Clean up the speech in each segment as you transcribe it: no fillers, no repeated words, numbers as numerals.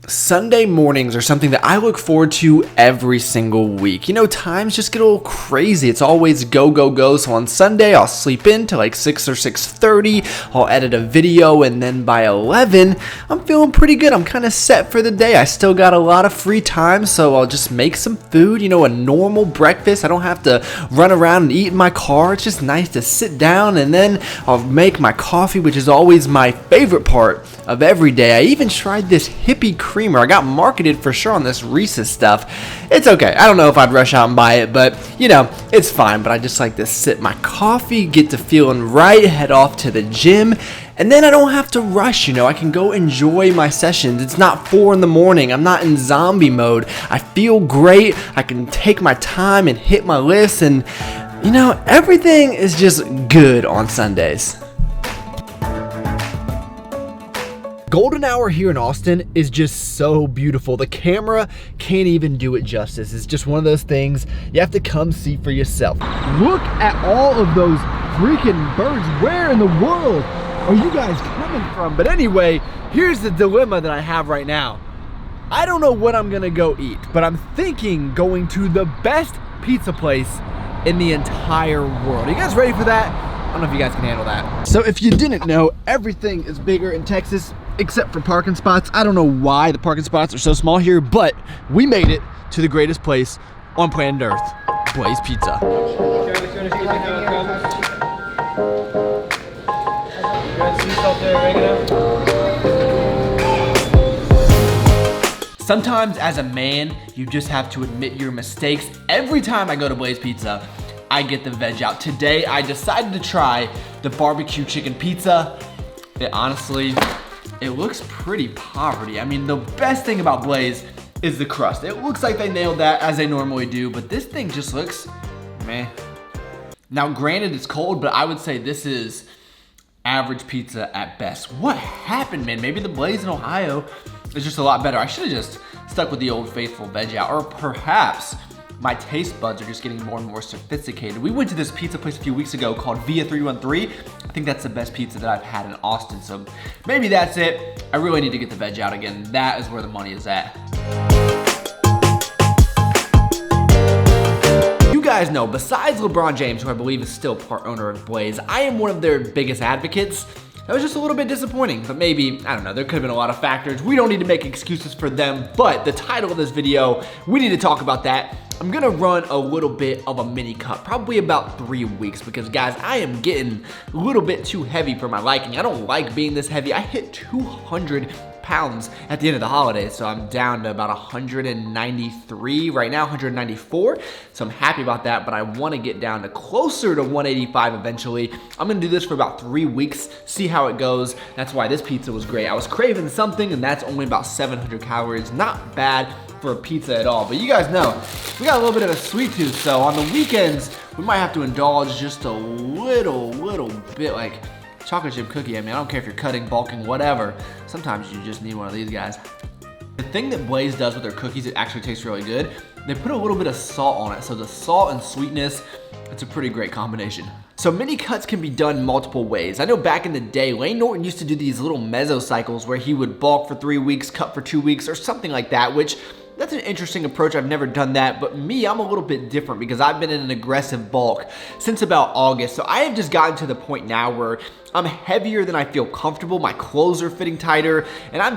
Sunday mornings are something that I look forward to every single week. You know, times just get a little crazy. It's always go, go, go. So on Sunday, I'll sleep in till like 6 or 6:30. I'll edit a video, and then by 11, I'm feeling pretty good. I'm kind of set for the day. I still got a lot of free time, so I'll just make some food, you know, a normal breakfast. I don't have to run around and eat in my car. It's just nice to sit down, and then I'll make my coffee, which is always my favorite part of every day. I even tried this hippie creamer. I got marketed for sure on this Reese's stuff. It's okay. I don't know if I'd rush out and buy it, but you know, it's fine. But I just like to sip my coffee, get to feeling right, head off to the gym, and then I don't have to rush, you know. I can go enjoy my sessions. It's not 4 in the morning. I'm not in zombie mode. I feel great. I can take my time and hit my lifts, and you know, everything is just good on Sundays. Golden hour here in Austin is just so beautiful. The camera can't even do it justice. It's just one of those things you have to come see for yourself. Look at all of those freaking birds. Where in the world are you guys coming from? But anyway, here's the dilemma that I have right now. I don't know what I'm gonna go eat, but I'm thinking going to the best pizza place in the entire world. Are you guys ready for that? I don't know if you guys can handle that. So if you didn't know, everything is bigger in Texas except for parking spots. I don't know why the parking spots are so small here, but we made it to the greatest place on planet Earth, Blaze Pizza. Sometimes as a man, you just have to admit your mistakes. Every time I go to Blaze Pizza, I get the veg out. Today, I decided to try the barbecue chicken pizza. It looks pretty poverty. I mean, the best thing about Blaze is the crust. It looks like they nailed that, as they normally do, but this thing just looks meh. Now, granted, it's cold, but I would say this is average pizza at best. What happened, man? Maybe the Blaze in Ohio is just a lot better. I should have just stuck with the old faithful veg out, or perhaps my taste buds are just getting more and more sophisticated. We went to this pizza place a few weeks ago called Via 313. I think that's the best pizza that I've had in Austin, so maybe that's it. I really need to get the veg out again. That is where the money is at. You guys know, besides LeBron James, who I believe is still part owner of Blaze, I am one of their biggest advocates. That was just a little bit disappointing, but maybe, I don't know, there could have been a lot of factors. We don't need to make excuses for them, but the title of this video, we need to talk about that. I'm gonna run a little bit of a mini cut, probably about 3 weeks, because guys, I am getting a little bit too heavy for my liking. I don't like being this heavy. I hit 200 pounds at the end of the holidays, so I'm down to about 193 right now, 194, so I'm happy about that, but I want to get down to closer to 185 eventually. I'm gonna do this for about 3 weeks, see how it goes. That's why this pizza was great. I was craving something, and that's only about 700 calories. Not bad for a pizza at all, but you guys know we got a little bit of a sweet tooth, so on the weekends we might have to indulge just a little bit, like chocolate chip cookie. I mean, I don't care if you're cutting, bulking, whatever. Sometimes you just need one of these guys. The thing that Blaze does with their cookies, it actually tastes really good. They put a little bit of salt on it, so the salt and sweetness, it's a pretty great combination. So mini cuts can be done multiple ways. I know back in the day, Lane Norton used to do these little mesocycles where he would bulk for 3 weeks, cut for 2 weeks, or something like that, which that's an interesting approach. I've never done that, but me, I'm a little bit different because I've been in an aggressive bulk since about August. So I have just gotten to the point now where I'm heavier than I feel comfortable. My clothes are fitting tighter, and I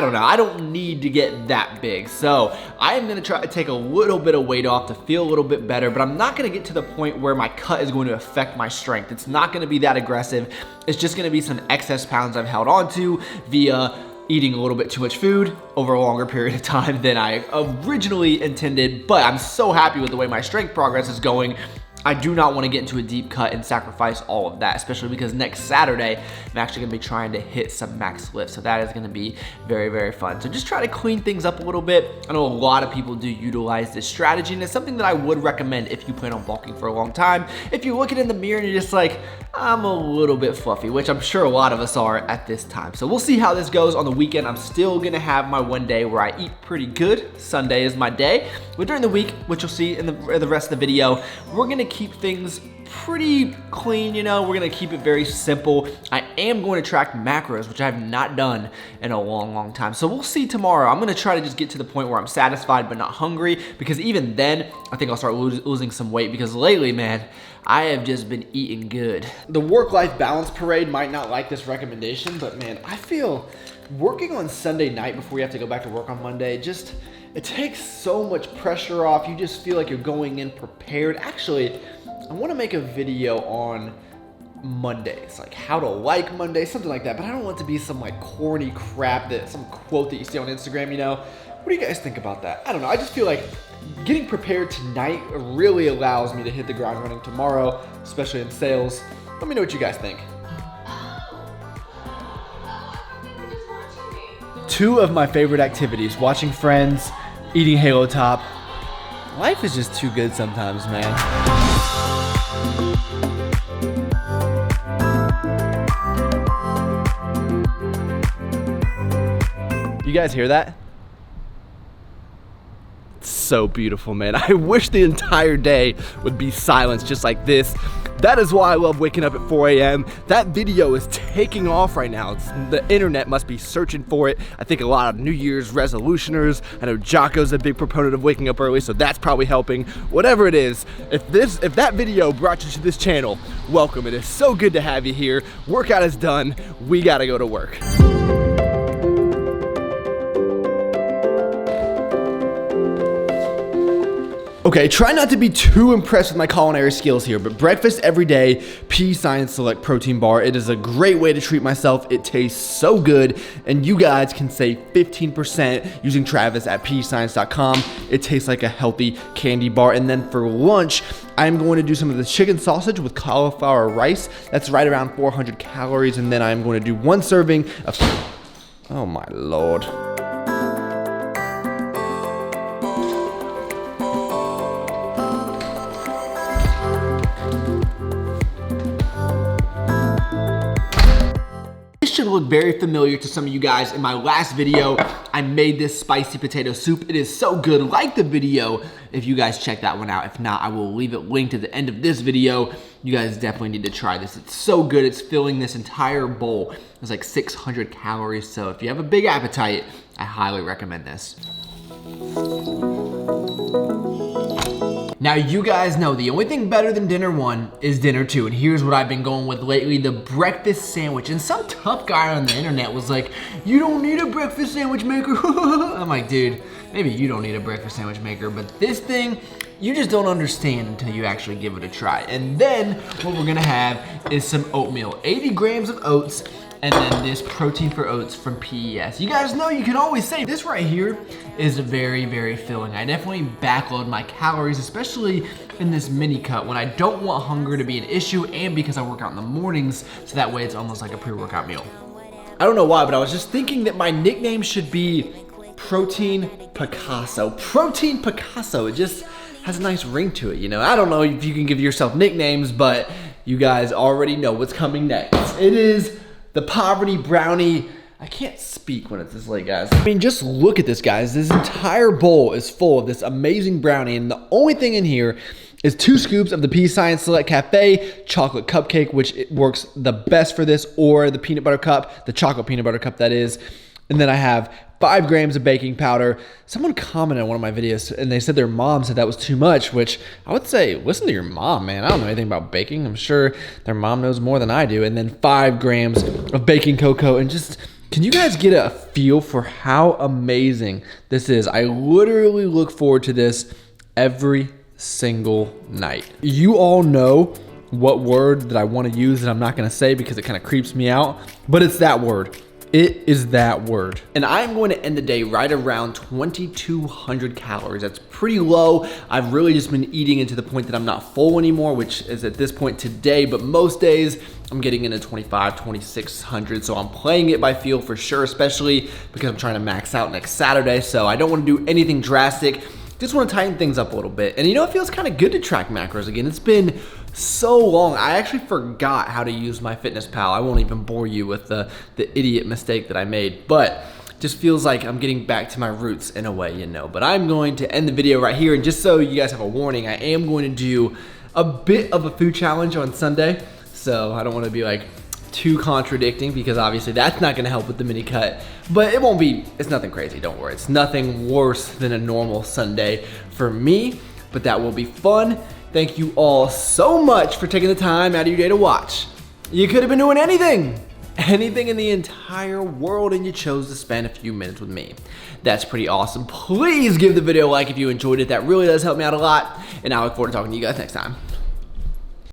don't know, I don't need to get that big. So I am gonna try to take a little bit of weight off to feel a little bit better, but I'm not gonna get to the point where my cut is going to affect my strength. It's not gonna be that aggressive. It's just gonna be some excess pounds I've held onto via eating a little bit too much food over a longer period of time than I originally intended, but I'm so happy with the way my strength progress is going. I do not want to get into a deep cut and sacrifice all of that, especially because next Saturday, I'm actually going to be trying to hit some max lifts. So that is going to be very, very fun. So just try to clean things up a little bit. I know a lot of people do utilize this strategy, and it's something that I would recommend if you plan on bulking for a long time. If you're looking in the mirror and you're just like, I'm a little bit fluffy, which I'm sure a lot of us are at this time. So we'll see how this goes on the weekend. I'm still going to have my one day where I eat pretty good. Sunday is my day. But during the week, which you'll see in the rest of the video, we're going to keep things pretty clean, you know. We're gonna keep it very simple. I am going to track macros, which I have not done in a long time. So we'll see tomorrow. I'm gonna try to just get to the point where I'm satisfied but not hungry, because even then, I think I'll start losing some weight, because lately, man, I have just been eating good. The work-life balance parade might not like this recommendation, but man, I feel working on Sunday night before you have to go back to work on Monday, just, it takes so much pressure off. You just feel like you're going in prepared. Actually, I want to make a video on Mondays, like how to like Monday, something like that, but I don't want it to be some like corny crap, that some quote that you see on Instagram, you know. What do you guys think about that? I don't know. I just feel like getting prepared tonight really allows me to hit the ground running tomorrow, especially in sales. Let me know what you guys think. Two of my favorite activities, watching Friends, eating Halo Top. Life is just too good sometimes, man. You guys hear that? It's so beautiful, man. I wish the entire day would be silence just like this. That is why I love waking up at 4 a.m. That video is taking off right now. The internet must be searching for it. I think a lot of New Year's resolutioners. I know Jocko's a big proponent of waking up early, so that's probably helping. Whatever it is, if that video brought you to this channel, welcome. It is so good to have you here. Workout is done. We gotta go to work. Okay, try not to be too impressed with my culinary skills here, but breakfast every day, P Science Select Protein Bar. It is a great way to treat myself. It tastes so good, and you guys can save 15% using Travis at pscience.com. It tastes like a healthy candy bar. And then for lunch, I'm going to do some of the chicken sausage with cauliflower rice. That's right around 400 calories, and then I'm going to do one serving of, oh my Lord. Should look very familiar to some of you guys. In my last video, I made this spicy potato soup. It is so good. Like the video if you guys check that one out. If not, I will leave it linked at the end of this video. You guys definitely need to try this. It's so good. It's filling this entire bowl. It's like 600 calories. So if you have a big appetite, I highly recommend this. Now you guys know the only thing better than dinner one is dinner two, and here's what I've been going with lately, the breakfast sandwich. And some tough guy on the internet was like, you don't need a breakfast sandwich maker. I'm like, dude, maybe you don't need a breakfast sandwich maker, but this thing, you just don't understand until you actually give it a try. And then what we're gonna have is some oatmeal, 80 grams of oats, and then this protein for oats from PES. You guys know you can always say this right here is very filling. I definitely backload my calories, especially in this mini cut when I don't want hunger to be an issue, and because I work out in the mornings, so that way it's almost like a pre-workout meal. I don't know why, but I was just thinking that my nickname should be Protein Picasso. Protein Picasso, it just has a nice ring to it, you know? I don't know if you can give yourself nicknames, but you guys already know what's coming next. It is the Poverty Brownie. I can't speak when it's this late, guys. I mean, just look at this, guys. This entire bowl is full of this amazing brownie, and the only thing in here is 2 scoops of the P Science Select Cafe chocolate cupcake, which it works the best for this, or the peanut butter cup, the chocolate peanut butter cup, that is. And then I have 5 grams of baking powder. Someone commented on one of my videos and they said their mom said that was too much, which I would say, listen to your mom, man. I don't know anything about baking. I'm sure their mom knows more than I do. And then 5 grams of baking cocoa. And just, can you guys get a feel for how amazing this is? I literally look forward to this every single night. You all know what word that I want to use that I'm not going to say because it kind of creeps me out, but it's that word. It is that word. And I'm going to end the day right around 2,200 calories. That's pretty low. I've really just been eating into the point that I'm not full anymore, which is at this point today, but most days I'm getting into 2,500, 2,600. So I'm playing it by feel for sure, especially because I'm trying to max out next Saturday. So I don't want to do anything drastic. Just want to tighten things up a little bit. And you know, it feels kind of good to track macros again. It's been so long. I actually forgot how to use my Fitness Pal. I won't even bore you with the idiot mistake that I made, but just feels like I'm getting back to my roots in a way, you know. But I'm going to end the video right here, and just so you guys have a warning, I am going to do a bit of a food challenge on Sunday, so I don't want to be like too contradicting because obviously that's not going to help with the mini cut, but it's nothing crazy, don't worry. It's nothing worse than a normal Sunday for me, but that will be fun. Thank you all so much for taking the time out of your day to watch. You could have been doing anything in the entire world, and you chose to spend a few minutes with me. That's pretty awesome. Please give the video a like if you enjoyed it. That really does help me out a lot, and I look forward to talking to you guys next time.